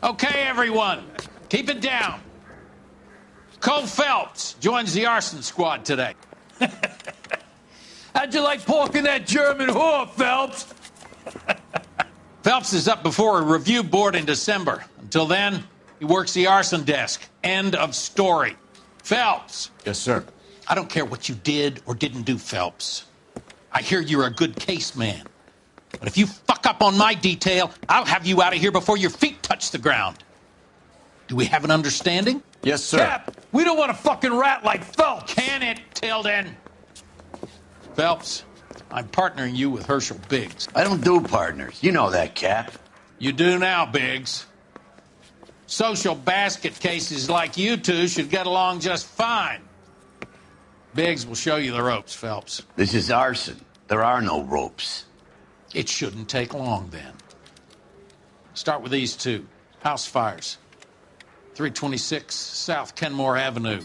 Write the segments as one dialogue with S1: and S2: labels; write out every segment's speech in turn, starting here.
S1: Okay, everyone, keep it down. Cole Phelps joins the arson squad today.
S2: How'd you like porking that German whore, Phelps?
S1: Phelps is up before a review board in December. Until then, he works the arson desk. End of story. Phelps.
S3: Yes, sir.
S1: I don't care what you did or didn't do, Phelps. I hear you're a good case man. But if you fuck up on my detail, I'll have you out of here before your feet touch the ground. Do we have an understanding?
S3: Yes, sir.
S2: Cap, we don't want a fucking rat like Phelps.
S1: Can it, Tilden? Phelps, I'm partnering you with Herschel Biggs.
S4: I don't do partners. You know that, Cap.
S1: You do now, Biggs. Social basket cases like you two should get along just fine. Biggs will show you the ropes, Phelps.
S4: This is arson. There are no ropes.
S1: It shouldn't take long, then. Start with these two. House fires. 326 South Kenmore Avenue.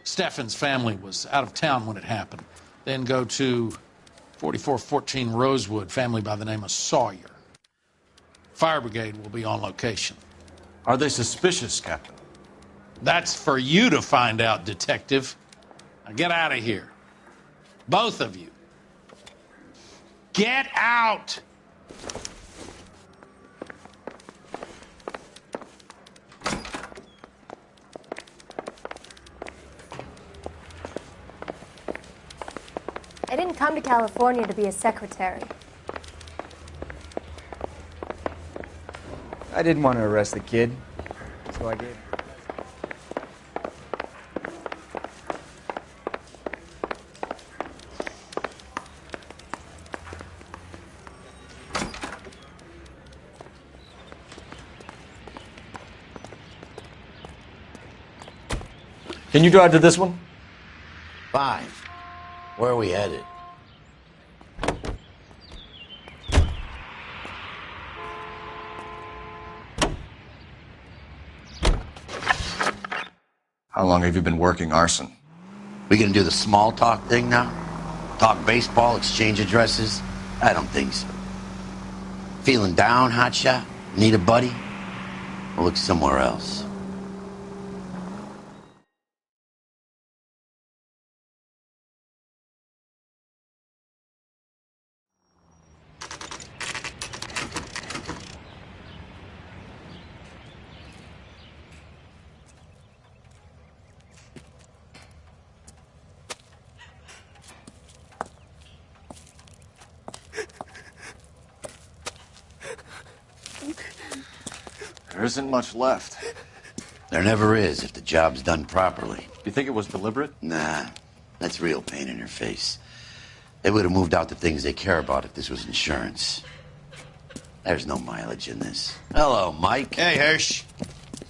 S1: Steffen's family was out of town when it happened. Then go to 4414 Rosewood, family by the name of Sawyer. Fire brigade will be on location.
S3: Are they suspicious, Captain?
S1: That's for you to find out, Detective. Now get out of here. Both of you. Get out!
S5: I didn't come to California to be a secretary.
S6: I didn't want to arrest the kid, so I did.
S3: Can you drive to this one?
S4: Fine. Where are we headed?
S3: How long have you been working arson?
S4: We gonna do the small talk thing now? Talk baseball, exchange addresses? I don't think so. Feeling down, hotshot? Need a buddy? We'll look somewhere else.
S3: There isn't much left.
S4: There never is if the job's done properly.
S3: You think it was deliberate?
S4: Nah, that's real pain in your face. They would have moved out the things they care about if this was insurance. There's no mileage in this. Hello, Mike.
S7: Hey, Hirsch.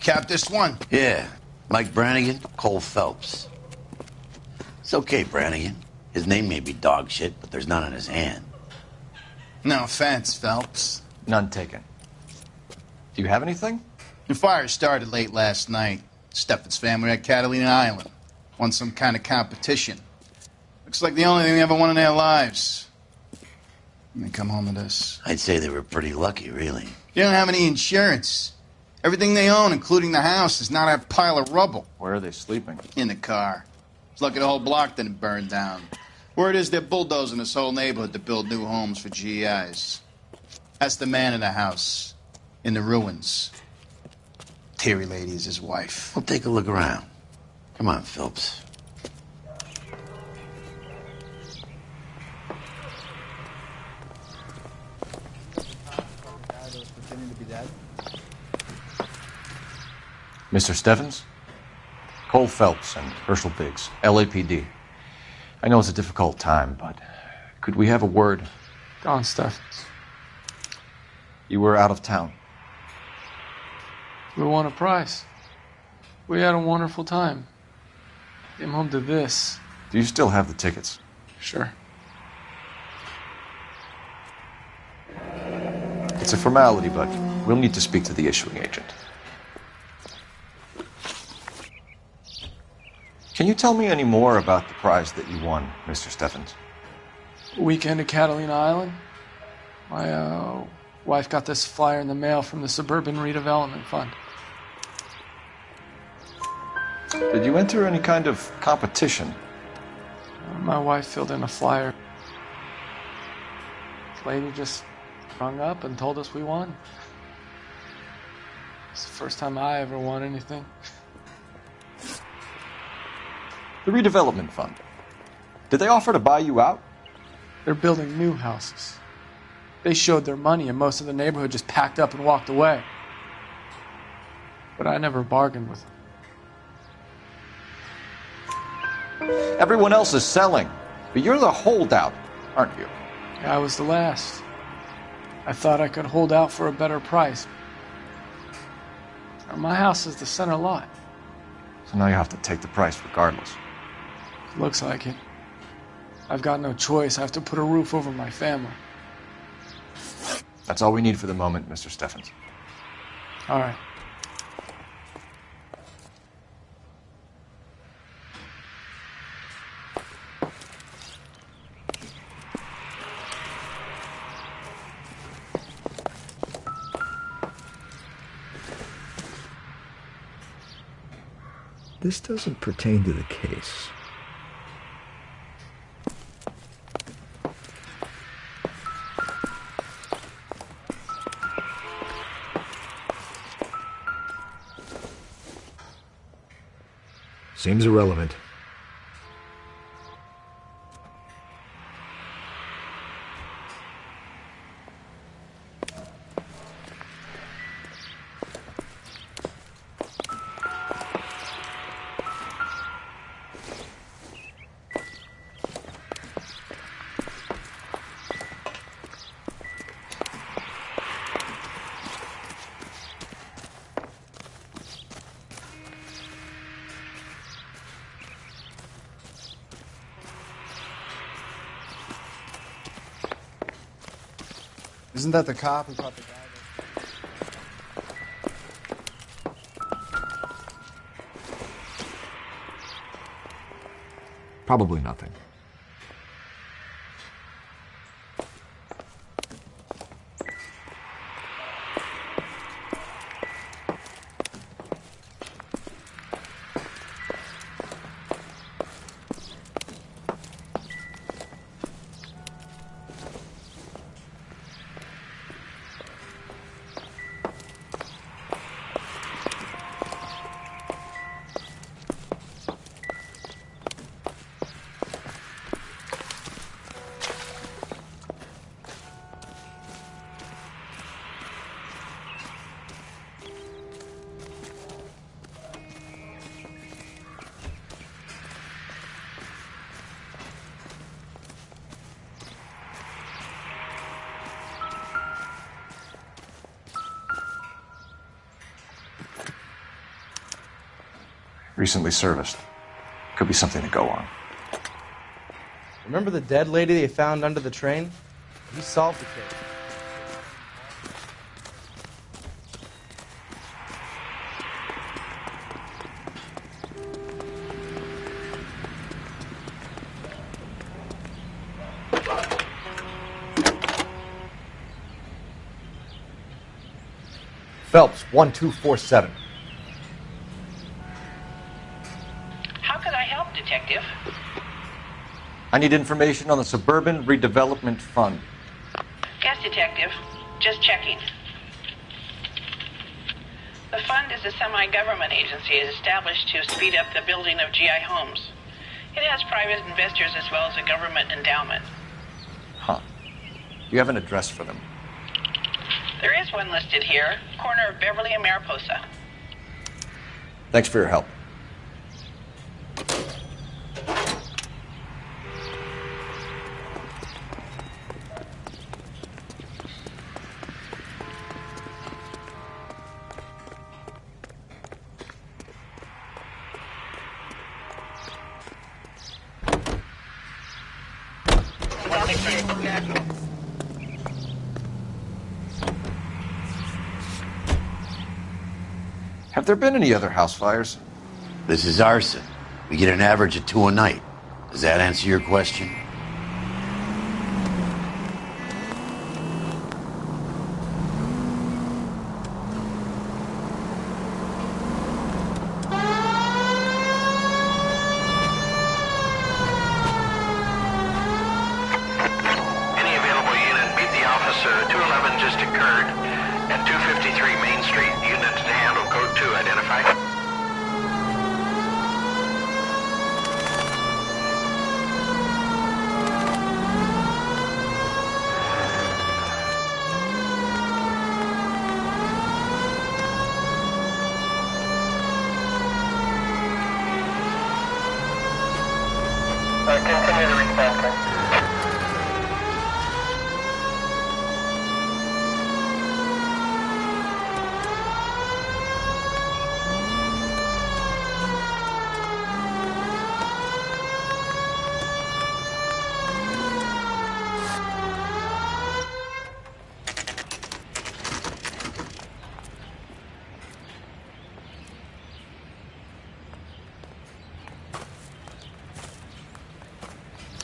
S7: Cap this one.
S4: Yeah, Mike Brannigan, Cole Phelps. It's okay, Brannigan. His name may be dog shit, but there's none on his hand.
S7: No offense, Phelps.
S3: None taken. Do you have anything?
S7: The fire started late last night. Steffen's family at Catalina Island. Won some kind of competition. Looks like the only thing they ever won in their lives. And they come home to this.
S4: I'd say they were pretty lucky, really.
S7: They don't have any insurance. Everything they own, including the house, is now that pile of rubble.
S3: Where are they sleeping?
S7: In the car. It's lucky the whole block didn't burn down. Word is they're bulldozing this whole neighborhood to build new homes for GIs. That's the man in the house. In the ruins. Terry lady is his wife.
S4: We'll take a look around. Come on, Phelps.
S3: Mr. Steffens? Cole Phelps and Herschel Biggs, LAPD. I know it's a difficult time, but could we have a word?
S8: Don Steffens.
S3: You were out of town.
S8: We won a prize. We had a wonderful time. Came home to this.
S3: Do you still have the tickets?
S8: Sure.
S3: It's a formality, but we'll need to speak to the issuing agent. Can you tell me any more about the prize that you won, Mr. Steffens?
S8: Weekend at Catalina Island. My wife got this flyer in the mail from the Suburban Redevelopment Fund.
S3: Did you enter any kind of competition?
S8: My wife filled in a flyer. This lady just rung up and told us we won. It's the first time I ever won anything.
S3: The redevelopment fund. Did they offer to buy you out?
S8: They're building new houses. They showed their money and most of the neighborhood just packed up and walked away. But I never bargained with them.
S3: Everyone else is selling, but you're the holdout, aren't you?
S8: I was the last. I thought I could hold out for a better price. My house is the center lot.
S3: So now you have to take the price regardless.
S8: Looks like it. I've got no choice. I have to put a roof over my family.
S3: That's all we need for the moment, Mr. Steffens.
S8: All right.
S9: This doesn't pertain to the case. Seems irrelevant.
S6: Isn't that the cop who caught the guy?
S9: Probably nothing.
S3: Recently serviced. Could be something to go on.
S6: Remember the dead lady they found under the train? He solved the case.
S3: Phelps, 1247.
S10: How could I help, Detective?
S3: I need information on the Suburban Redevelopment Fund.
S10: Yes, Detective. Just checking. The fund is a semi-government agency established to speed up the building of GI homes. It has private investors as well as a government endowment.
S3: Huh. You have an address for them?
S10: There is one listed here, corner of Beverly and Mariposa.
S3: Thanks for your help. Have there been any other house fires?
S4: This is arson. We get an average of 2 a night. Does that answer your question?
S11: 211 just occurred at 253 Main Street. Units to handle code 2 identified. Continue the response.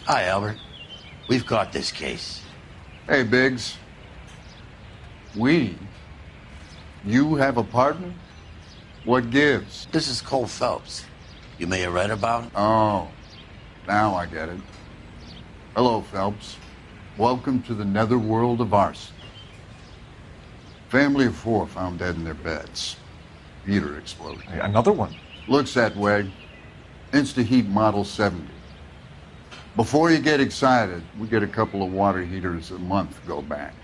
S4: Hi, Albert. We've caught this case.
S12: Hey, Biggs. We? You have a partner? What gives?
S4: This is Cole Phelps. You may have read about him.
S12: Oh, now I get it. Hello, Phelps. Welcome to the netherworld of arson. Family of 4 found dead in their beds. Heater exploded.
S3: Hey, another one?
S12: Looks that way. Insta-Heat Model 70. Before you get excited, we get a couple of water heaters a month go back.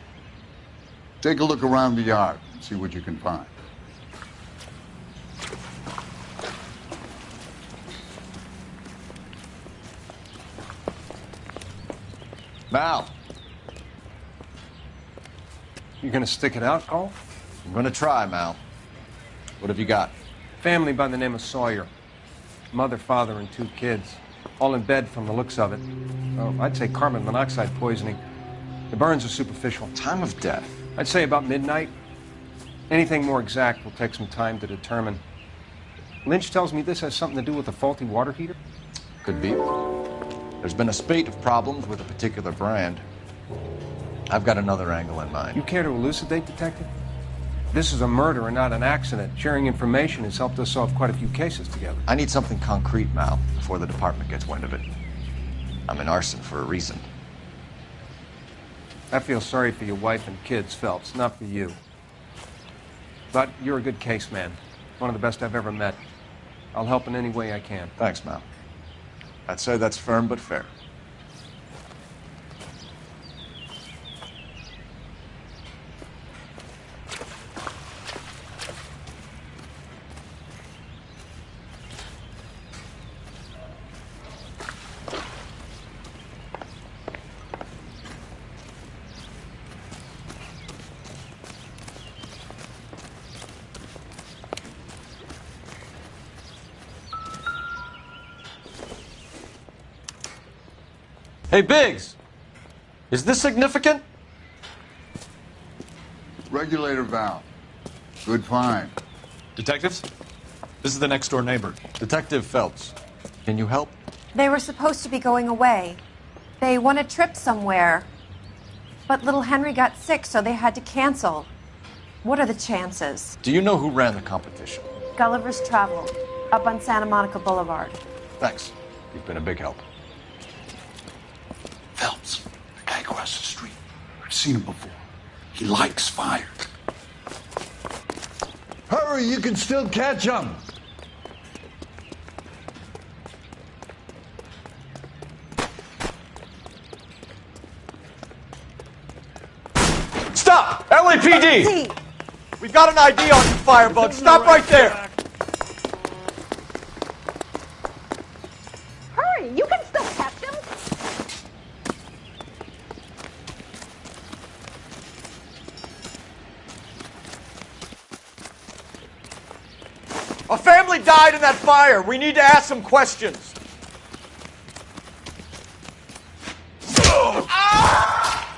S12: Take a look around the yard and see what you can find.
S3: Mal.
S13: You gonna stick it out, Cole?
S3: I'm gonna try, Mal. What have you got?
S13: Family by the name of Sawyer. Mother, father, and 2 kids. All in bed from the looks of it. Oh, I'd say carbon monoxide poisoning. The burns are superficial.
S3: Time of death?
S13: I'd say about midnight. Anything more exact will take some time to determine. Lynch tells me this has something to do with a faulty water heater?
S3: Could be. There's been a spate of problems with a particular brand. I've got another angle in mind.
S13: You care to elucidate, Detective? This is a murder and not an accident. Sharing information has helped us solve quite a few cases together.
S3: I need something concrete, Mal, before the department gets wind of it. I'm in arson for a reason.
S13: I feel sorry for your wife and kids, Phelps, not for you. But you're a good case man. One of the best I've ever met. I'll help in any way I can.
S3: Thanks, Mal. I'd say that's firm but fair. Hey, Biggs! Is this significant?
S12: Regulator valve. Good find.
S14: Detectives? This is the next door neighbor.
S3: Detective Phelps. Can you help?
S5: They were supposed to be going away. They won a trip somewhere. But little Henry got sick, so they had to cancel. What are the chances?
S3: Do you know who ran the competition?
S5: Gulliver's Travel, up on Santa Monica Boulevard.
S3: Thanks. You've been a big help.
S12: Phelps, the guy across the street. I've seen him before. He likes fire.
S2: Hurry, you can still catch him.
S3: Stop! LAPD! We've got an ID on you, Firebug. Stop right there!
S15: Hurry, you can still catch him.
S3: A family died in that fire. We need to ask some questions.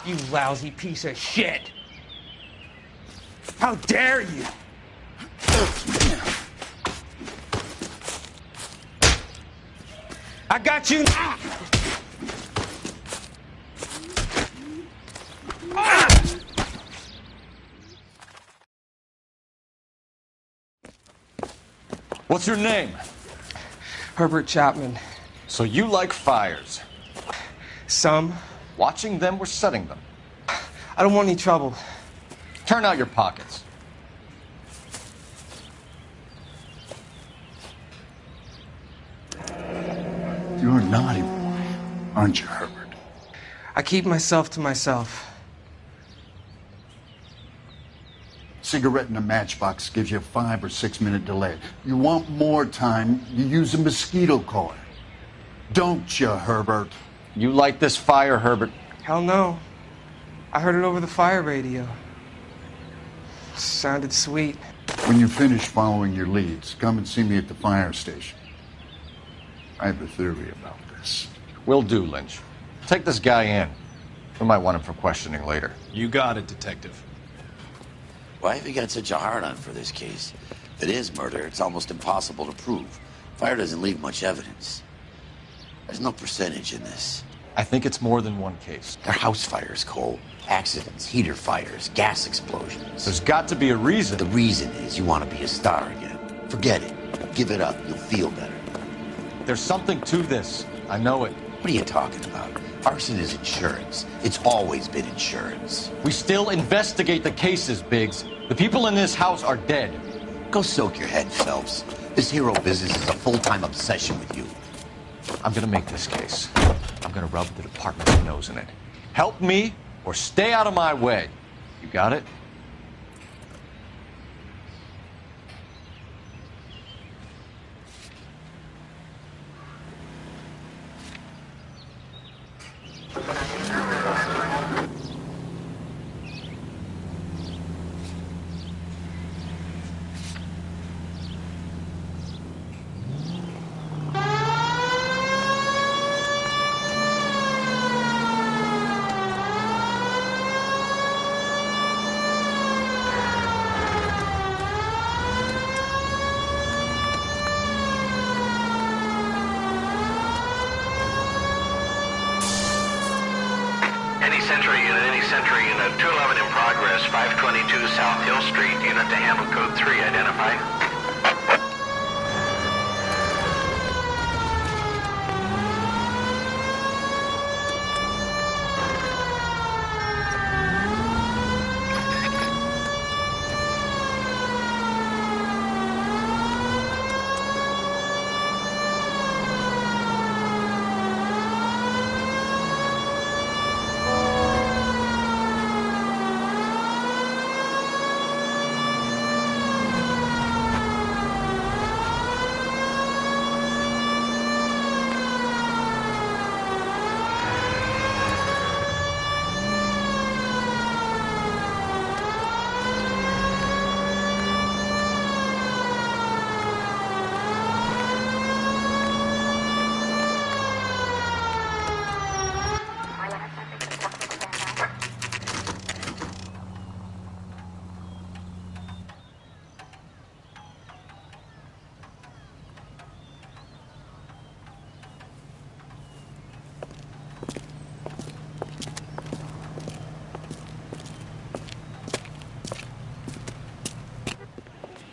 S2: You lousy piece of shit! How dare you! I got you!
S3: What's your name?
S8: Herbert Chapman.
S3: So you like fires?
S8: Some.
S3: Watching them or setting them?
S6: I don't want any trouble.
S3: Turn out your pockets.
S12: You're a naughty boy, aren't you, Herbert?
S6: I keep myself to myself.
S12: Cigarette in a matchbox gives you a 5 or 6 minute delay. You want more time, you use a mosquito coil. Don't you, Herbert?
S3: You light this fire, Herbert.
S6: Hell no. I heard it over the fire radio. Sounded sweet.
S12: When you finish following your leads, come and see me at the fire station. I have a theory about this.
S3: Will do, Lynch. Take this guy in. We might want him for questioning later.
S14: You got it, Detective.
S4: Why have you got such a hard-on for this case? If it is murder, it's almost impossible to prove. Fire doesn't leave much evidence. There's no percentage in this.
S3: I think it's more than one case.
S4: They're house fires, Cole. Accidents, heater fires, gas explosions.
S3: There's got to be a reason.
S4: The reason is you want to be a star again. Forget it. Give it up. You'll feel better.
S3: There's something to this. I know it.
S4: What are you talking about? Arson is insurance. It's always been insurance.
S3: We still investigate the cases, Biggs. The people in this house are dead.
S4: Go soak your head, Phelps. This hero business is a full-time obsession with you.
S3: I'm gonna make this case. I'm gonna rub the department's nose in it. Help me or stay out of my way. You got it?
S11: Century Unit 211 in progress, 522 South Hill Street, unit to handle code 3, identify.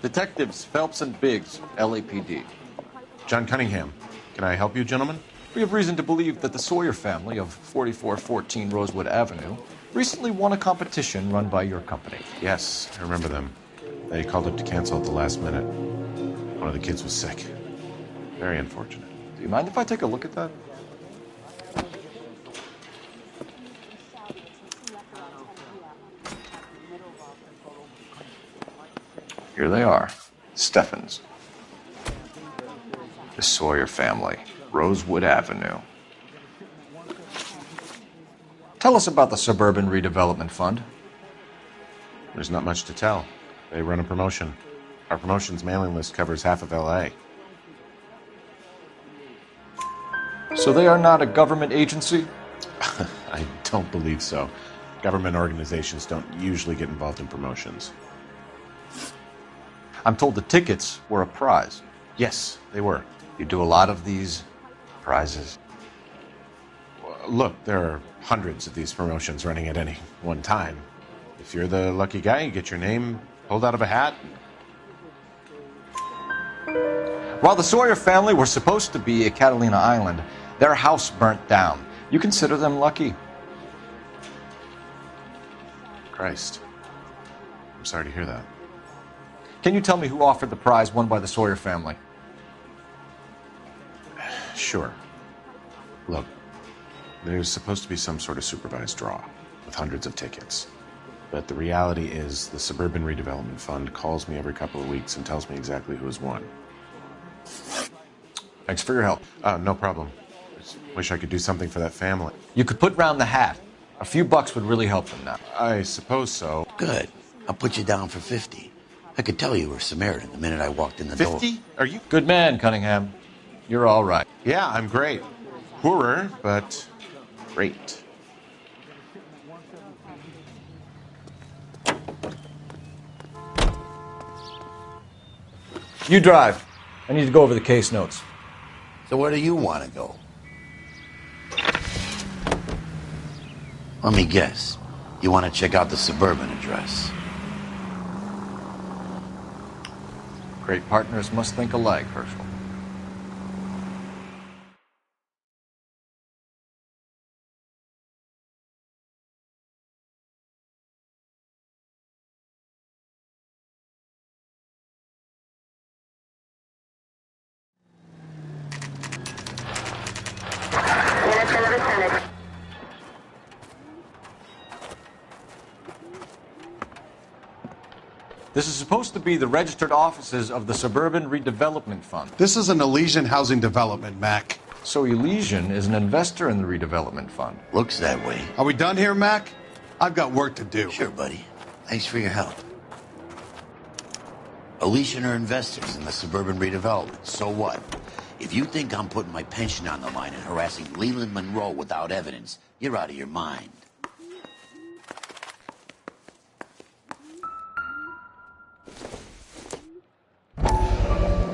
S3: Detectives Phelps and Biggs, LAPD.
S14: John Cunningham. Can I help you, gentlemen?
S3: We have reason to believe that the Sawyer family of 4414 Rosewood Avenue recently won a competition run by your company.
S14: Yes, I remember them. They called up to cancel at the last minute. One of the kids was sick. Very unfortunate.
S3: Do you mind if I take a look at that? Here they are. Steffens. The Sawyer family. Rosewood Avenue. Tell us about the Suburban Redevelopment Fund.
S14: There's not much to tell. They run a promotion. Our promotions mailing list covers half of L.A.
S3: So they are not a government agency?
S14: I don't believe so. Government organizations don't usually get involved in promotions.
S3: I'm told the tickets were a prize.
S14: Yes, they were.
S3: You do a lot of these prizes.
S14: Look, there are hundreds of these promotions running at any one time. If you're the lucky guy, you get your name pulled out of a hat.
S3: While the Sawyer family were supposed to be at Catalina Island, their house burnt down. You consider them lucky?
S14: Christ. I'm sorry to hear that.
S3: Can you tell me who offered the prize won by the Sawyer family?
S14: Sure. Look, there's supposed to be some sort of supervised draw with hundreds of tickets. But the reality is the Suburban Redevelopment Fund calls me every couple of weeks and tells me exactly who has won.
S3: Thanks for your help.
S14: No problem. Just wish I could do something for that family.
S3: You could put round the hat. A few bucks would really help them now.
S14: I suppose so.
S4: Good. I'll put you down for 50. I could tell you were Samaritan the minute I walked in the door.
S14: 50? Are you?
S3: Good man, Cunningham. You're all right.
S14: Yeah, I'm great. Poorer, but great.
S3: You drive. I need to go over the case notes.
S4: So where do you want to go? Let me guess. You want to check out the Suburban address.
S3: Great partners must think alike, Herschel. This is supposed to be the registered offices of the Suburban Redevelopment Fund.
S16: This is an Elysian housing development, Mac.
S3: So Elysian is an investor in the redevelopment fund.
S4: Looks that way.
S16: Are we done here, Mac? I've got work to do.
S4: Sure, buddy. Thanks for your help. Elysian are investors in the Suburban Redevelopment. So what? If you think I'm putting my pension on the line and harassing Leland Monroe without evidence, you're out of your mind.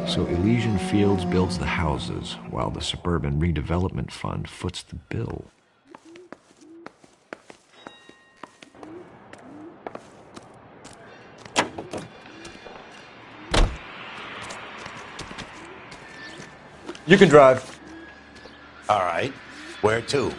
S9: So Elysian Fields builds the houses, while the Suburban Redevelopment Fund foots the bill.
S3: You can drive.
S4: All right. Where to?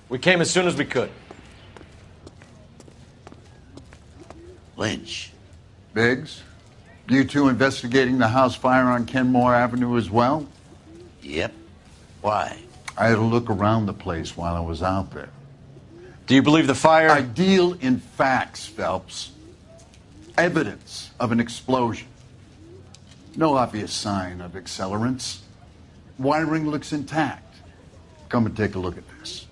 S3: We came as soon as we could.
S4: Lynch.
S12: Biggs, you two investigating the house fire on Kenmore Avenue as well?
S4: Yep. Why?
S12: I had a look around the place while I was out there.
S3: Do you believe the fire?
S12: I deal in facts, Phelps. Evidence of an explosion. No obvious sign of accelerants. Wiring looks intact. Come and take a look at this.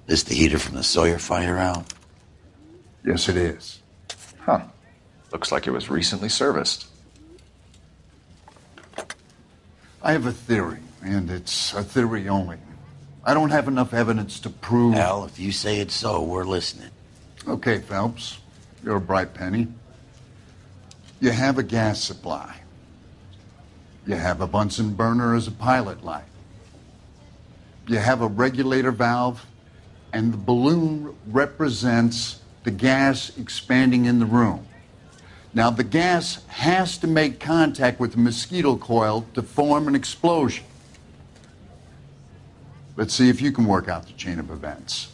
S4: This the heater from the Sawyer fire out?
S12: Yes, it is.
S3: Huh. Looks like it was recently serviced.
S12: I have a theory, and it's a theory only. I don't have enough evidence to prove...
S4: Al, if you say it's so, we're listening.
S12: Okay, Phelps. You're a bright penny. You have a gas supply. You have a Bunsen burner as a pilot light. You have a regulator valve, and the balloon represents the gas expanding in the room. Now, the gas has to make contact with the mosquito coil to form an explosion. Let's see if you can work out the chain of events.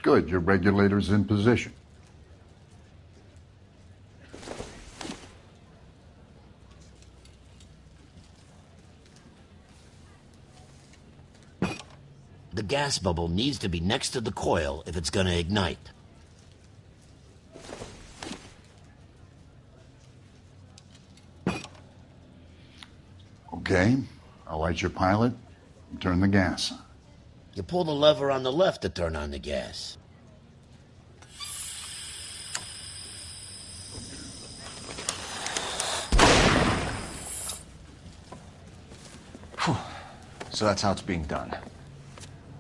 S12: Good, your regulator's in position.
S4: The gas bubble needs to be next to the coil if it's going to ignite.
S12: Okay, I'll light your pilot and turn the gas on.
S4: You pull the lever on the left to turn on the gas.
S3: So that's how it's being done.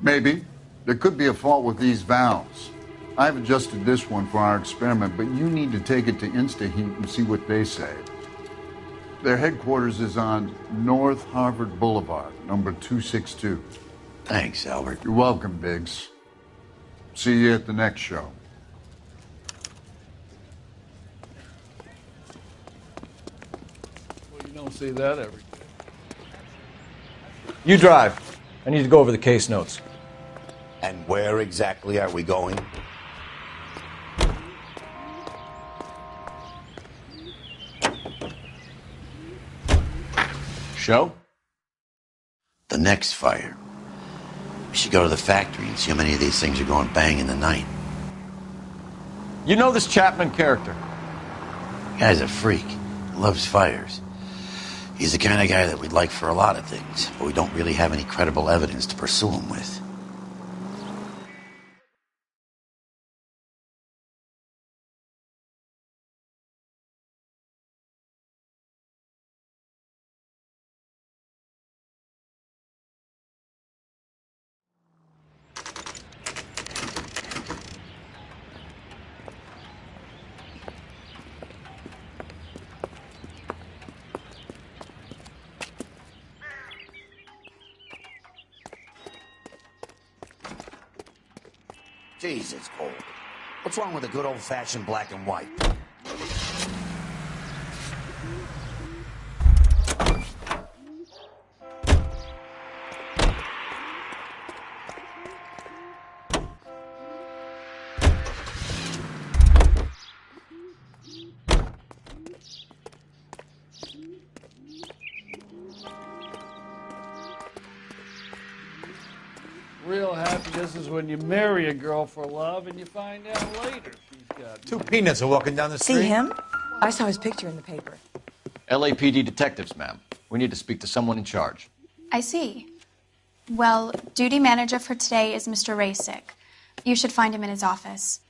S12: Maybe. There could be a fault with these valves. I've adjusted this one for our experiment, but you need to take it to InstaHeat and see what they say. Their headquarters is on North Harvard Boulevard, number 262.
S4: Thanks, Albert.
S12: You're welcome, Biggs. See you at the next show.
S17: Well, you don't see that every day.
S3: You drive. I need to go over the case notes.
S4: And where exactly are we going?
S3: Show?
S4: The next fire. We should go to the factory and see how many of these things are going bang in the night.
S3: You know this Chapman character?
S4: Guy's a freak. Loves fires. He's the kind of guy that we'd like for a lot of things, but we don't really have any credible evidence to pursue him with. Jeez, it's cold. What's wrong with a good old-fashioned black and white?
S17: Real happiness is when you marry a girl for love and you find out later she's got...
S18: Two peanuts are walking down the street.
S19: See him? I saw his picture in the paper.
S3: LAPD detectives, ma'am. We need to speak to someone in charge.
S20: I see. Well, duty manager for today is Mr. Rasick. You should find him in his office.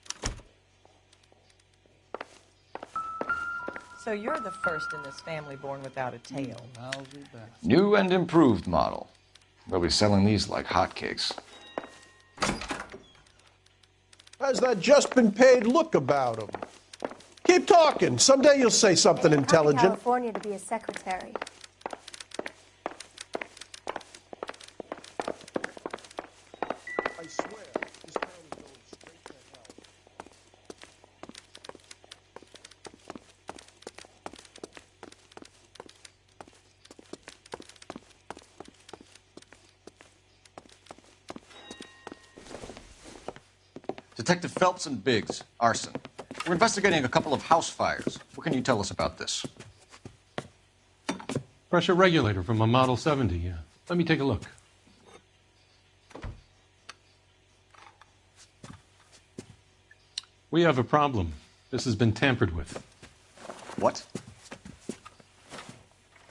S19: So you're the first in this family born without a tail.
S3: New and improved model. They'll be selling these like hotcakes.
S21: How's that just been paid look about him? Keep talking. Someday you'll say something intelligent.
S22: California to be a secretary.
S21: I swear, this town is going straight to hell.
S3: Detective Phelps and Biggs, arson. We're investigating a couple of house fires. What can you tell us about this?
S23: Pressure regulator from a Model 70, yeah. Let me take a look. We have a problem. This has been tampered with.
S3: What?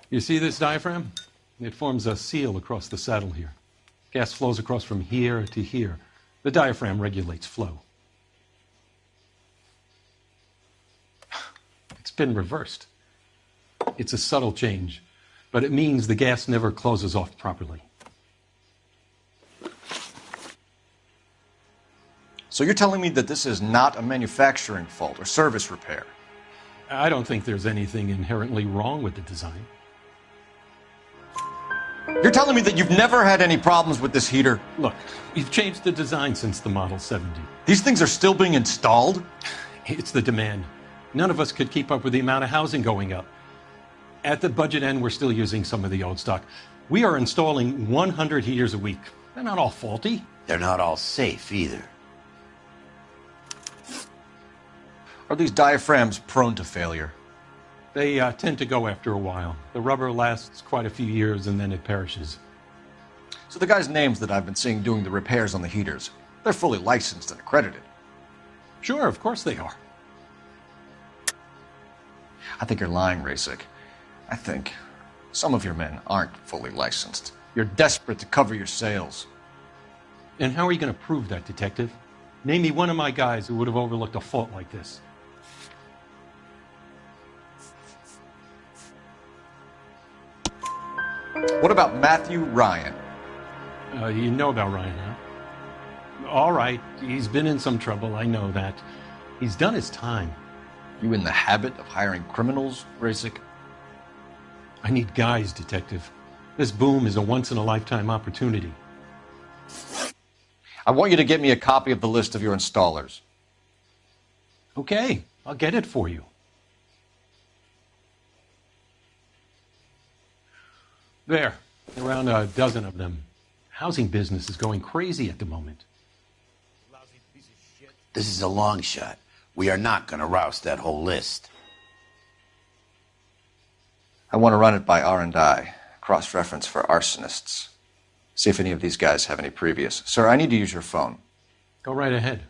S23: You see this diaphragm? It forms a seal across the saddle here. Gas flows across from here to here. The diaphragm regulates flow. It's been reversed. It's a subtle change, but it means the gas never closes off properly.
S3: So you're telling me that this is not a manufacturing fault or service repair?
S23: I don't think there's anything inherently wrong with the design.
S3: You're telling me that you've never had any problems with this heater?
S23: Look, we've changed the design since the Model 70.
S3: These things are still being installed?
S23: It's the demand. None of us could keep up with the amount of housing going up. At the budget end, we're still using some of the old stock. We are installing 100 heaters a week. They're not all faulty.
S4: They're not all safe either.
S3: Are these diaphragms prone to failure?
S23: They tend to go after a while. The rubber lasts quite a few years and then it perishes.
S3: So the guys' names that I've been seeing doing the repairs on the heaters, they're fully licensed and accredited?
S23: Sure, of course they are.
S3: I think you're lying, Rasick. I think some of your men aren't fully licensed. You're desperate to cover your sales.
S23: And how are you going to prove that, Detective? Name me one of my guys who would have overlooked a fault like this.
S3: What about Matthew Ryan?
S23: You know about Ryan, huh? All right, he's been in some trouble, I know that. He's done his time.
S3: You in the habit of hiring criminals, Rasic?
S23: I need guys, Detective. This boom is a once-in-a-lifetime opportunity.
S3: I want you to get me a copy of the list of your installers.
S23: Okay, I'll get it for you. There, around a dozen of them. Housing business is going crazy at the moment.
S4: This is a long shot. We are not going to rouse that whole list.
S3: I want to run it by R&I, cross-reference for arsonists. See if any of these guys have any previous. Sir, I need to use your phone.
S23: Go right ahead.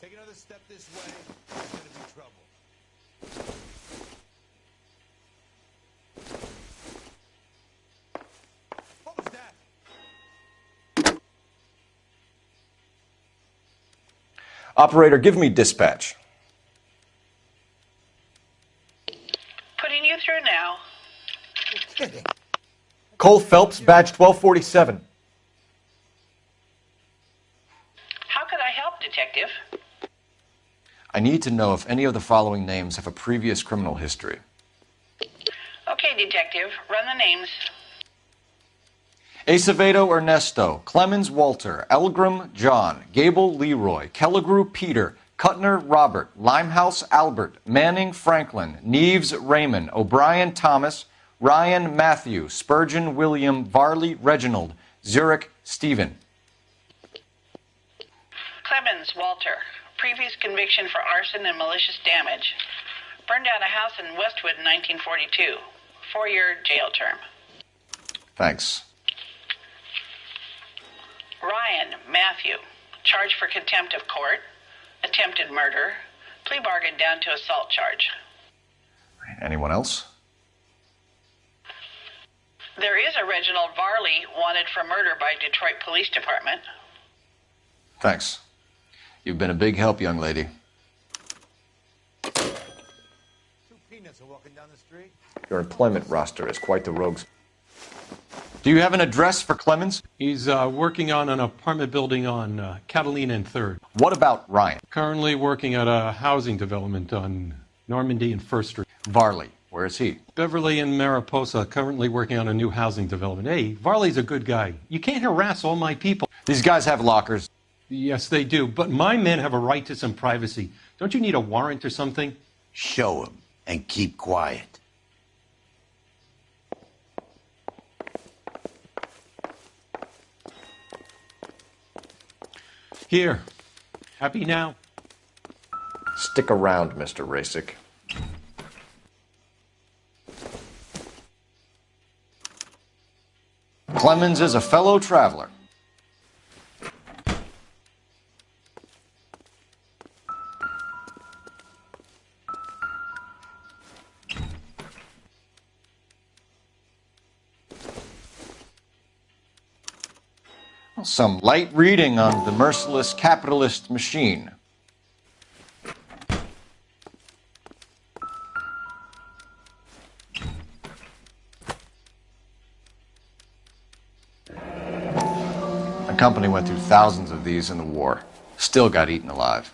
S21: Take another step this way, there's gonna be trouble. What was that?
S3: Operator, give me dispatch.
S10: Putting you through now.
S21: You're kidding.
S3: Cole Phelps, badge 1247.
S10: How could I help, Detective?
S3: I need to know if any of the following names have a previous criminal history.
S10: Okay, Detective, run the names.
S3: Acevedo Ernesto, Clemens Walter, Elgram John, Gable Leroy, Kelligrew Peter, Cutner Robert, Limehouse Albert, Manning Franklin, Neves Raymond, O'Brien Thomas, Ryan Matthew, Spurgeon William, Varley Reginald, Zurich Stephen.
S10: Clemens Walter. Previous conviction for arson and malicious damage. Burned down a house in Westwood in 1942. 4-year jail term.
S3: Thanks.
S10: Ryan Matthew. Charged for contempt of court. Attempted murder. Plea bargain down to assault charge.
S3: Anyone else?
S10: There is a Reginald Varley wanted for murder by Detroit Police Department.
S3: Thanks. You've been a big help, young lady.
S21: 2 peanuts are walking down the street.
S3: Your employment roster is quite the rogues. Do you have an address for Clemens?
S23: He's working on an apartment building on Catalina and 3rd.
S3: What about Ryan?
S23: Currently working at a housing development on Normandy and 1st Street.
S3: Varley, where is he?
S23: Beverly and Mariposa, currently working on a new housing development. Hey, Varley's a good guy. You can't harass all my people.
S3: These guys have lockers.
S23: Yes, they do, but my men have a right to some privacy. Don't you need a warrant or something?
S4: Show him and keep quiet.
S23: Here. Happy now?
S3: Stick around, Mr. Rasic. Clemens is a fellow traveler. Some light reading on the merciless capitalist machine. The company went through thousands of these in the war. Still got eaten alive.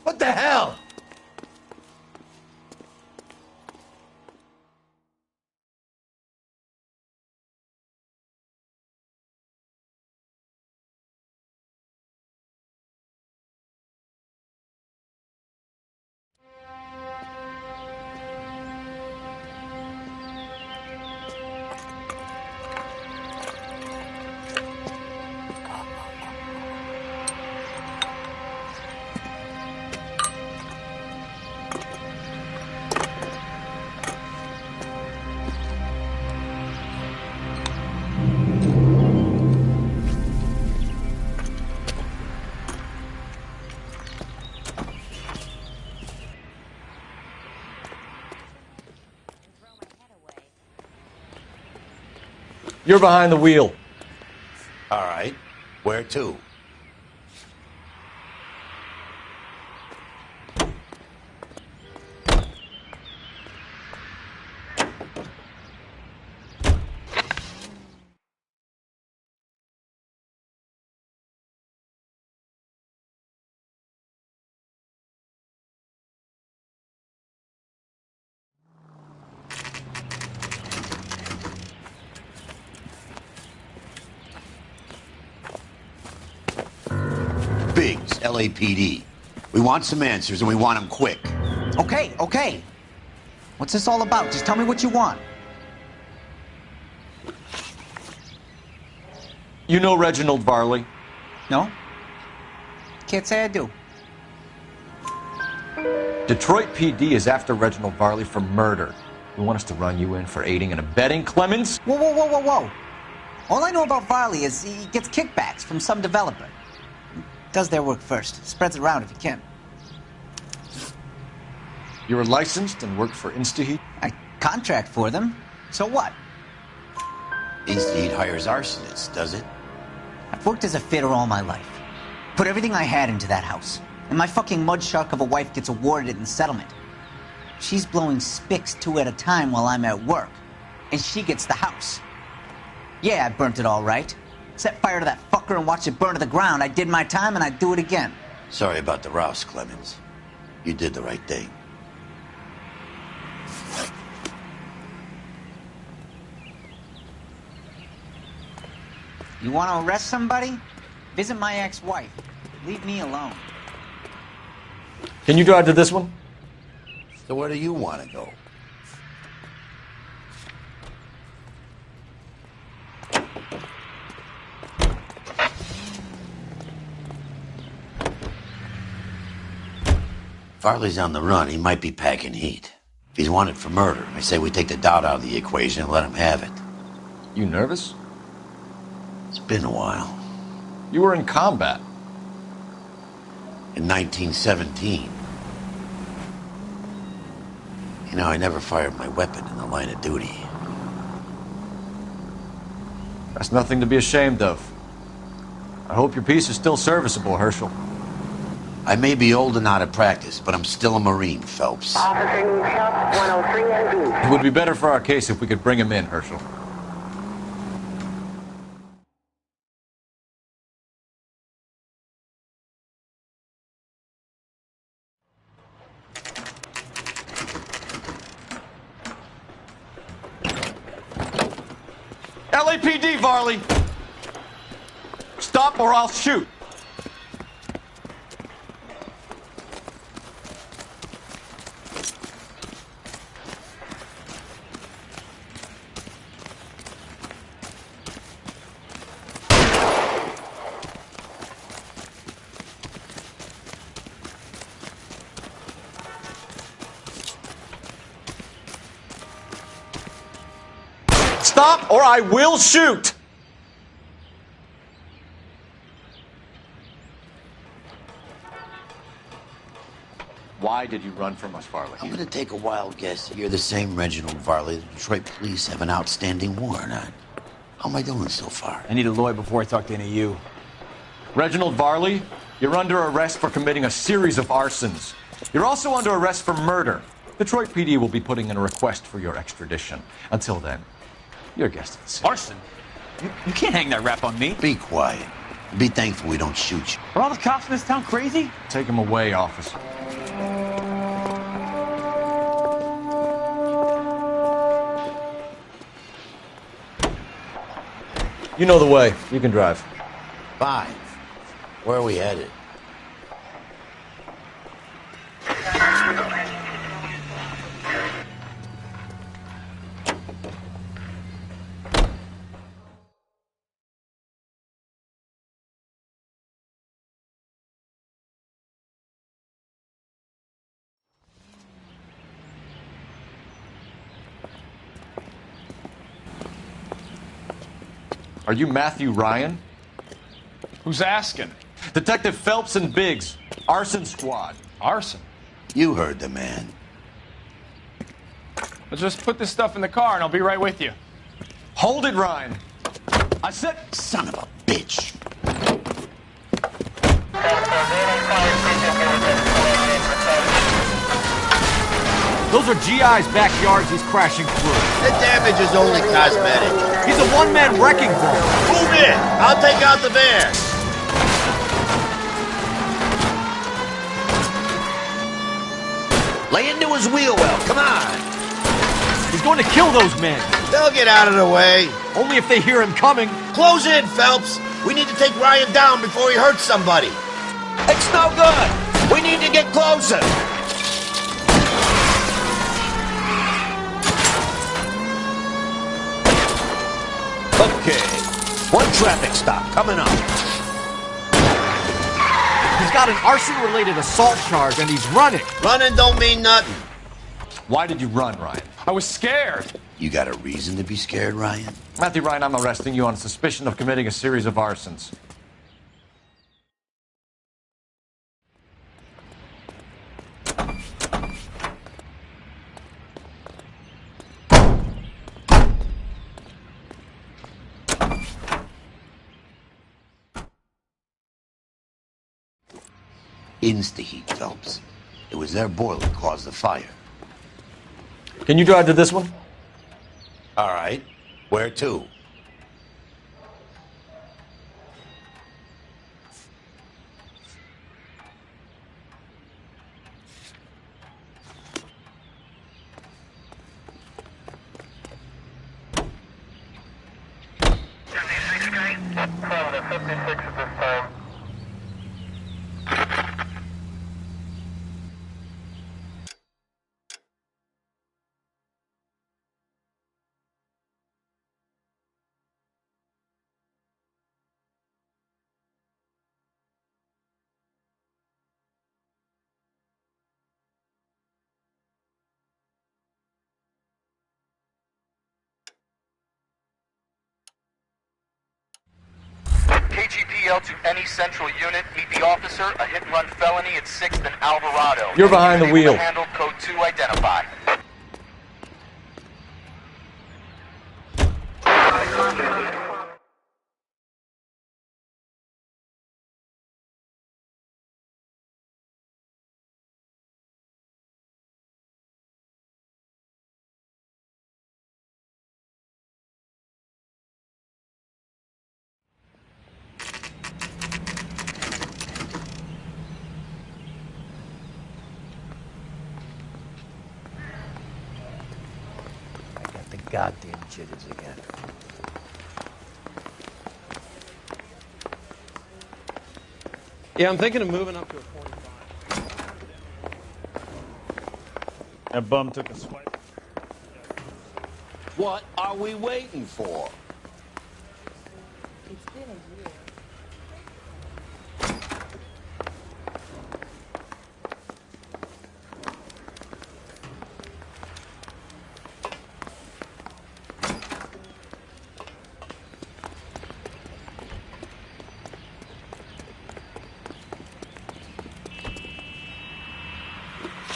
S21: What the hell?
S3: You're behind the wheel.
S4: All right. Where to? Biggs, LAPD. We want some answers, and we want them quick.
S1: Okay. What's this all about? Just tell me what you want.
S3: You know Reginald Varley?
S1: No? Can't say I do.
S3: Detroit PD is after Reginald Varley for murder. You want us to run you in for aiding and abetting Clemens?
S1: Whoa. All I know about Varley is he gets kickbacks from some developer. Does their work first. Spreads it around if he can.
S3: You were licensed and worked for InstaHeat?
S1: I contract for them. So what?
S4: InstaHeat hires arsonists, does it?
S1: I've worked as a fitter all my life. Put everything I had into that house. And my fucking mud shark of a wife gets awarded it in settlement. She's blowing spics 2 at a time while I'm at work. And she gets the house. Yeah, I burnt it all right. Set fire to that fucker and watch it burn to the ground. I did my time and I'd do it again.
S4: Sorry about the rouse, Clemens. You did the right thing.
S1: You want to arrest somebody? Visit my ex-wife. Leave me alone.
S3: Can you drive to this one?
S4: So where do you want to go? Farley's on the run. He might be packing heat. If he's wanted for murder, I say we take the doubt out of the equation and let him have it.
S3: You nervous?
S4: It's been a while.
S3: You were in combat.
S4: In 1917. You know, I never fired my weapon in the line of duty.
S3: That's nothing to be ashamed of. I hope your piece is still serviceable, Herschel.
S4: I may be old and out of practice, but I'm still a Marine, Phelps.
S7: Officering shop 103 and
S3: It would be better for our case if we could bring him in, Herschel. LAPD, Varley! Stop or I'll shoot! Stop or I will shoot! Why did you run from us, Varley?
S4: I'm gonna take a wild guess that you're the same Reginald Varley the Detroit police have an outstanding warrant on. How am I doing so far?
S18: I need a lawyer before I talk to any of you.
S3: Reginald Varley, you're under arrest for committing a series of arsons. You're also under arrest for murder. Detroit PD will be putting in a request for your extradition. Until then, you're a guest of the city.
S18: Arson? You can't hang that rap on me.
S4: Be quiet. Be thankful we don't shoot you.
S18: Are all the cops in this town crazy?
S3: Take him away, officer. You know the way. You can drive.
S4: Fine. Where are we headed?
S3: Are you Matthew Ryan?
S18: Who's asking?
S3: Detective Phelps and Biggs. Arson Squad.
S18: Arson?
S4: You heard the man.
S18: Let's just put this stuff in the car and I'll be right with you.
S3: Hold it, Ryan.
S18: I said...
S4: Son of a bitch.
S9: Those are GI's backyards he's crashing through.
S5: The damage is only cosmetic.
S9: He's a one-man wrecking ball.
S5: Move in. I'll take out the van.
S4: Lay into his wheel well. Come on.
S9: He's going to kill those men.
S5: They'll get out of the way.
S9: Only if they hear him coming.
S5: Close in, Phelps. We need to take Ryan down before he hurts somebody.
S4: It's no good. We need to get closer. Okay. One traffic stop coming up.
S9: He's got an arson-related assault charge, and he's running.
S5: Running don't mean nothing.
S3: Why did you run, Ryan?
S18: I was scared.
S4: You got a reason to be scared, Ryan?
S3: Matthew Ryan, I'm arresting you on suspicion of committing a series of arsons.
S4: Insta-heat, Phelps. It was their boiler that caused the fire.
S3: Can you drive to this one?
S4: All right. Where to?
S13: KGPL to any central unit. Meet the officer. A hit-and-run felony at 6th and Alvarado.
S3: You're behind the wheel.
S13: Handle code 2 identify.
S4: Goddamn jitters again.
S6: Yeah, I'm thinking of moving up to a 45.
S17: That bum took a swipe.
S4: What are we waiting for?
S19: It's been a year.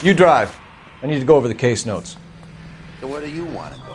S3: You drive. I need to go over the case notes.
S4: So where do you want to go?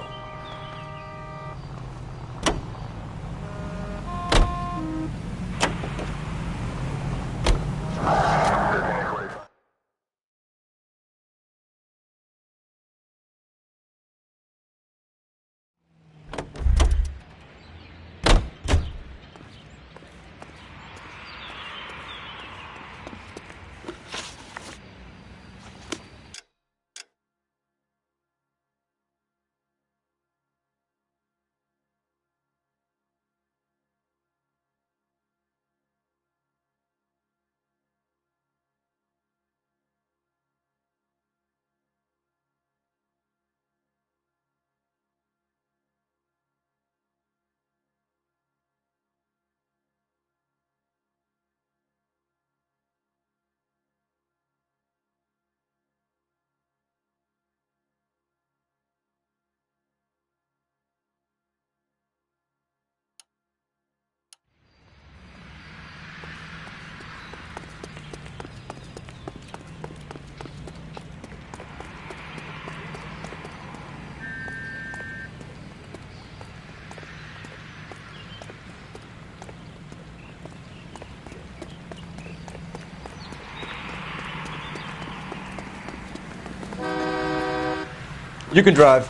S3: You can drive.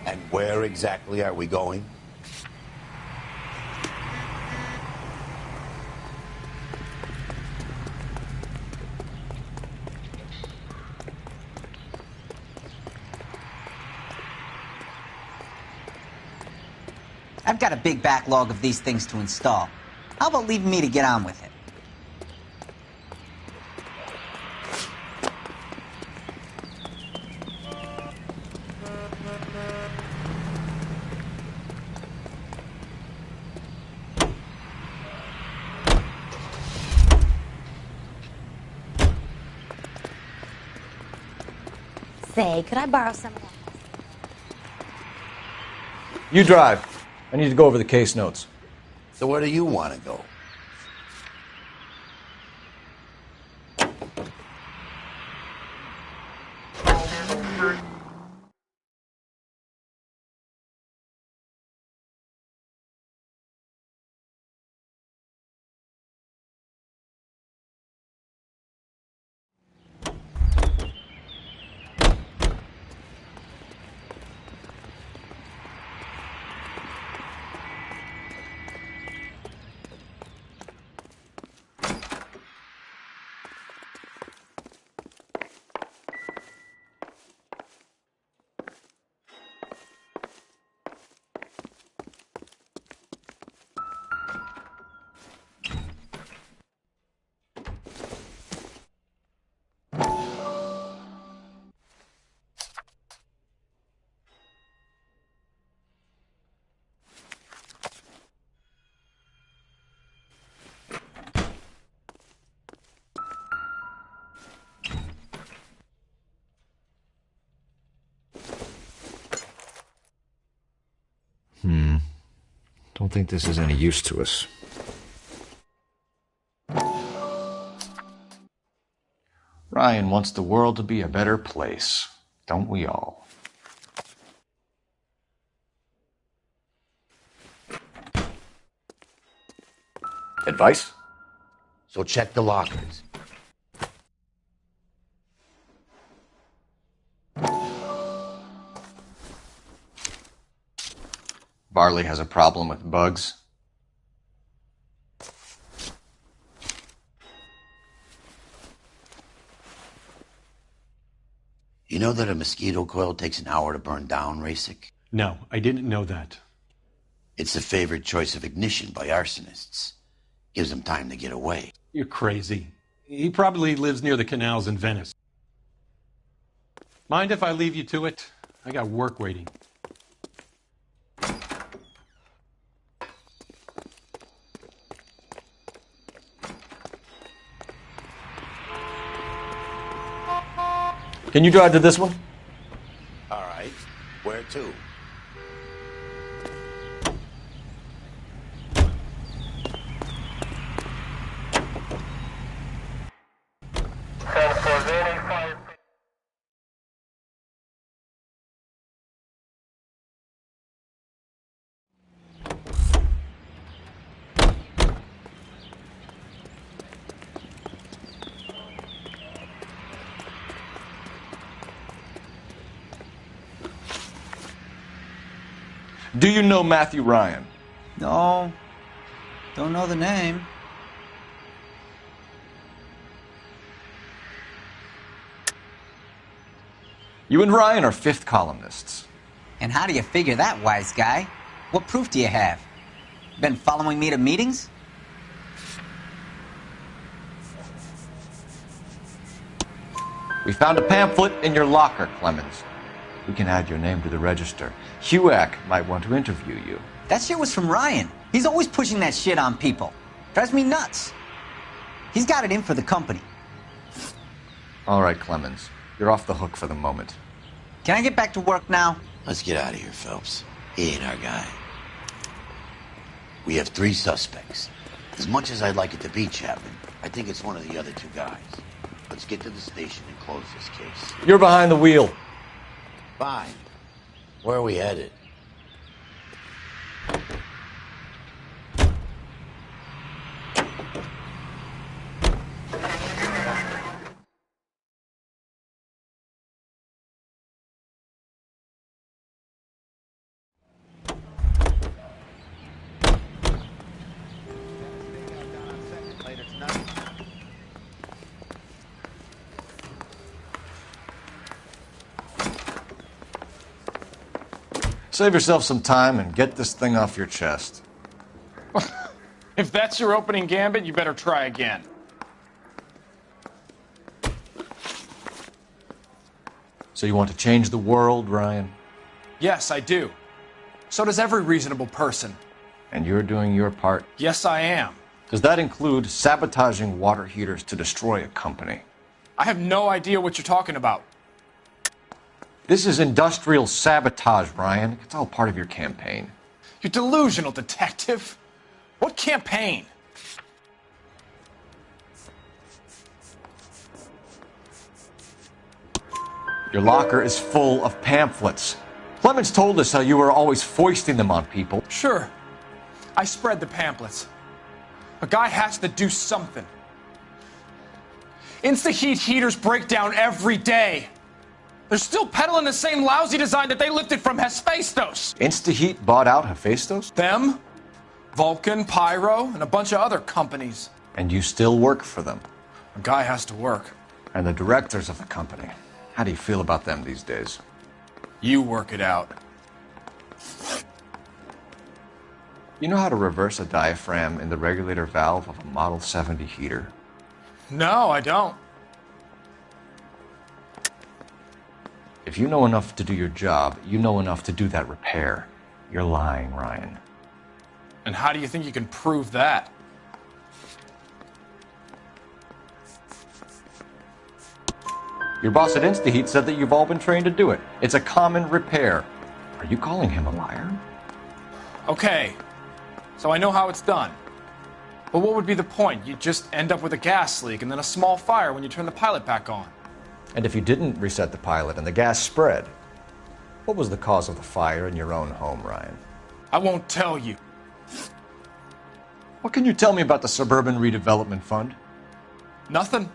S4: And where exactly are we going?
S1: I've got a big backlog of these things to install. How about leaving me to get on with it?
S2: Say, could I borrow some of that?
S3: You drive. I need to go over the case notes.
S4: So where do you want to go?
S9: Don't think this is any use to us.
S3: Ryan wants the world to be a better place. Don't we all? Advice?
S4: So check the lockers.
S3: Barley has a problem with bugs.
S4: You know that a mosquito coil takes an hour to burn down, Rasic?
S23: No, I didn't know that.
S4: It's the favorite choice of ignition by arsonists. Gives them time to get away.
S23: You're crazy. He probably lives near the canals in Venice. Mind if I leave you to it? I got work waiting.
S3: Can you drive to this one?
S4: All right. Where to?
S3: Do you know Matthew Ryan?
S1: No. Don't know the name.
S3: You and Ryan are fifth columnists.
S1: And how do you figure that, wise guy? What proof do you have? Been following me to meetings?
S3: We found a pamphlet in your locker, Clemens. We can add your name to the register. HUAC might want to interview you.
S1: That shit was from Ryan. He's always pushing that shit on people. Drives me nuts. He's got it in for the company.
S3: All right, Clemens. You're off the hook for the moment.
S1: Can I get back to work now?
S4: Let's get out of here, Phelps. He ain't our guy. We have 3 suspects. As much as I'd like it to be Chapman, I think it's one of the other 2 guys. Let's get to the station and close this case.
S3: You're behind the wheel.
S4: Fine. Where are we headed?
S3: Save yourself some time and get this thing off your chest.
S18: If that's your opening gambit, you better try again.
S3: So you want to change the world, Ryan?
S18: Yes, I do. So does every reasonable person.
S3: And you're doing your part?
S18: Yes, I am.
S3: Does that include sabotaging water heaters to destroy a company?
S18: I have no idea what you're talking about.
S3: This is industrial sabotage, Ryan. It's all part of your campaign.
S18: You delusional detective. What campaign?
S3: Your locker is full of pamphlets. Clemens told us how you were always foisting them on people.
S18: Sure. I spread the pamphlets. A guy has to do something. Insta-heat heaters break down every day. They're still peddling the same lousy design that they lifted from Hephaestus.
S3: Insta-heat bought out Hephaestus?
S18: Them, Vulcan, Pyro, and a bunch of other companies.
S3: And you still work for them?
S18: A guy has to work.
S3: And the directors of the company. How do you feel about them these days?
S18: You work it out.
S3: You know how to reverse a diaphragm in the regulator valve of a Model 70 heater?
S18: No, I don't.
S3: If you know enough to do your job, you know enough to do that repair. You're lying, Ryan.
S18: And how do you think you can prove that?
S3: Your boss at InstaHeat said that you've all been trained to do it. It's a common repair. Are you calling him a liar?
S18: Okay, so I know how it's done. But what would be the point? You just end up with a gas leak and then a small fire when you turn the pilot back on.
S3: And if you didn't reset the pilot and the gas spread, what was the cause of the fire in your own home, Ryan?
S18: I won't tell you.
S3: What can you tell me about the Suburban Redevelopment Fund?
S18: Nothing.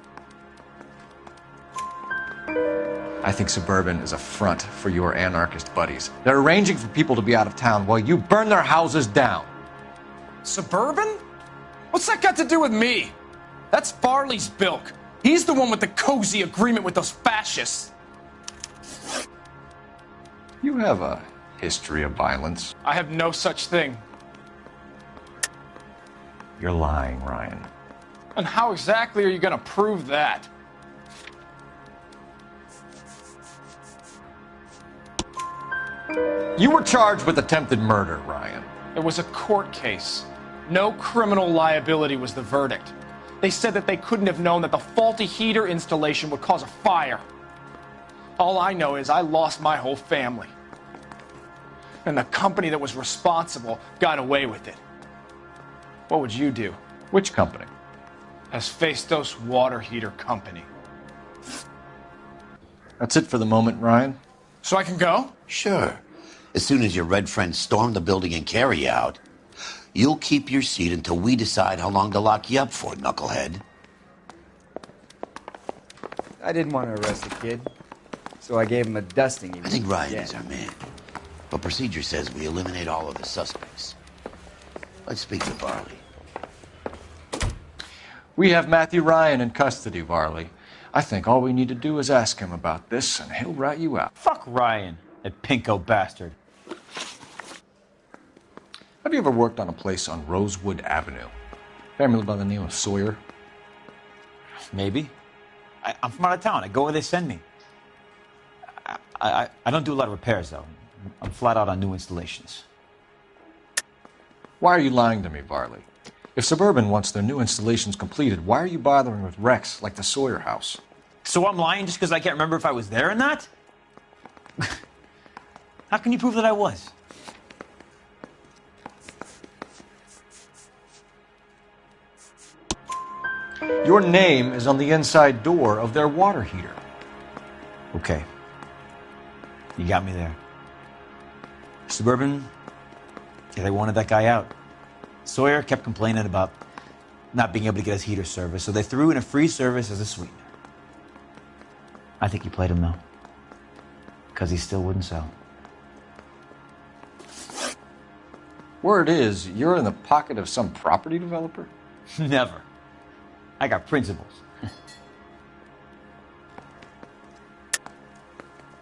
S3: I think Suburban is a front for your anarchist buddies. They're arranging for people to be out of town while you burn their houses down.
S18: Suburban? What's that got to do with me? That's Farley's bilk. He's the one with the cozy agreement with those fascists.
S3: You have a history of violence.
S18: I have no such thing.
S3: You're lying, Ryan.
S18: And how exactly are you going to prove that?
S3: You were charged with attempted murder, Ryan.
S18: It was a court case. No criminal liability was the verdict. They said that they couldn't have known that the faulty heater installation would cause a fire. All I know is I lost my whole family. And the company that was responsible got away with it. What would you do?
S3: Which company?
S18: Hephaestus Water Heater Company.
S3: That's it for the moment, Ryan.
S18: So I can go?
S4: Sure. As soon as your red friends storm the building and carry you out, you'll keep your seat until we decide how long to lock you up for, knucklehead.
S8: I didn't want to arrest the kid, so I gave him a dusting.
S4: I think Ryan is our man. But procedure says we eliminate all of the suspects. Let's speak to Varley.
S3: We have Matthew Ryan in custody, Varley. I think all we need to do is ask him about this, and he'll rat you out.
S18: Fuck Ryan, that pinko bastard.
S3: Have you ever worked on a place on Rosewood Avenue? Family by the name of Sawyer?
S18: Maybe. I'm from out of town. I go where they send me. I don't do a lot of repairs, though. I'm flat out on new installations.
S3: Why are you lying to me, Varley? If Suburban wants their new installations completed, why are you bothering with wrecks like the Sawyer house?
S18: So I'm lying just because I can't remember if I was there or not? How can you prove that I was?
S3: Your name is on the inside door of their water heater.
S18: Okay. You got me there. Suburban, yeah, they wanted that guy out. Sawyer kept complaining about not being able to get his heater service, so they threw in a free service as a sweetener. I think he played him, though, because he still wouldn't sell.
S3: Word is, you're in the pocket of some property developer?
S18: Never. I got principles.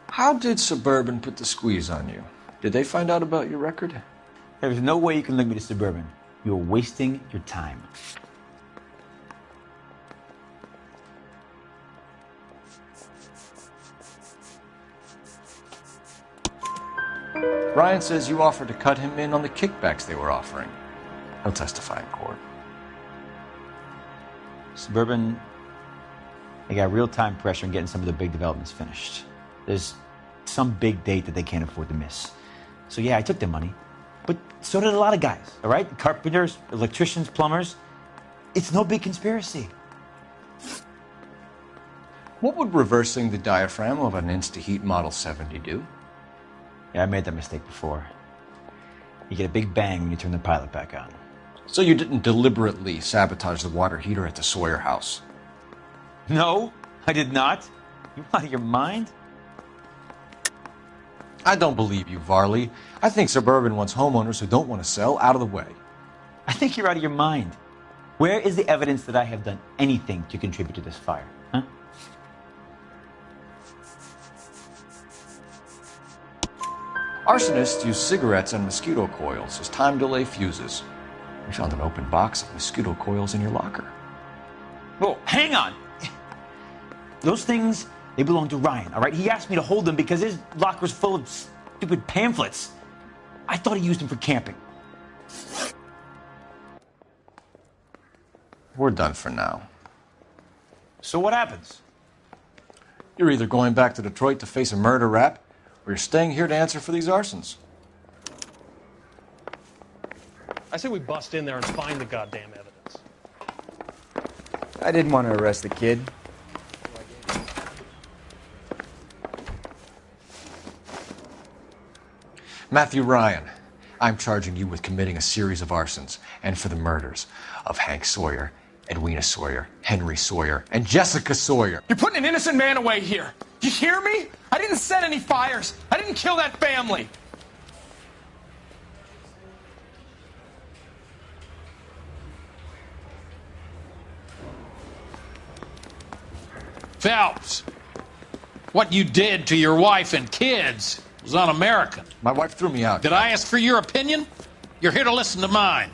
S3: How did Suburban put the squeeze on you? Did they find out about your record?
S18: There's no way you can link me to Suburban. You're wasting your time.
S3: Ryan says you offered to cut him in on the kickbacks they were offering. He'll testify in court.
S18: Suburban, they got real-time pressure on getting some of the big developments finished. There's some big date that they can't afford to miss. So yeah, I took their money. But so did a lot of guys, all right? Carpenters, electricians, plumbers. It's no big conspiracy.
S3: What would reversing the diaphragm of an Insta-Heat Model 70 do?
S18: Yeah, I made that mistake before. You get a big bang when you turn the pilot back on.
S3: So you didn't deliberately sabotage the water heater at the Sawyer house?
S18: No, I did not. You out of your mind?
S3: I don't believe you, Varley. I think Suburban wants homeowners who don't want to sell out of the way.
S18: I think you're out of your mind. Where is the evidence that I have done anything to contribute to this fire? Huh?
S3: Arsonists use cigarettes and mosquito coils as time delay fuses. We found an open box of mosquito coils in your locker.
S18: Whoa, hang on. Those things, they belong to Ryan, all right? He asked me to hold them because his locker's full of stupid pamphlets. I thought he used them for camping.
S3: We're done for now.
S18: So what happens?
S3: You're either going back to Detroit to face a murder rap, or you're staying here to answer for these arsons.
S6: I say we bust in there and find the goddamn evidence.
S8: I didn't want to arrest the kid.
S3: Matthew Ryan, I'm charging you with committing a series of arsons and for the murders of Hank Sawyer, Edwina Sawyer, Henry Sawyer, and Jessica Sawyer.
S11: You're putting an innocent man away here. You hear me? I didn't set any fires. I didn't kill that family.
S14: Phelps, what you did to your wife and kids was un-American.
S3: My wife threw me out.
S14: Did I ask for your opinion? You're here to listen to mine.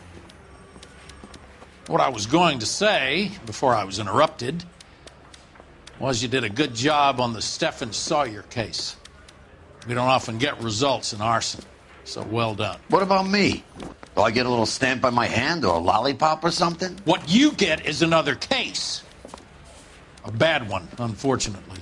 S14: What I was going to say, before I was interrupted, was you did a good job on the Stephen Sawyer case. We don't often get results in arson, so well done.
S4: What about me? Do I get a little stamp on my hand or a lollipop or something?
S14: What you get is another case. A bad one, unfortunately.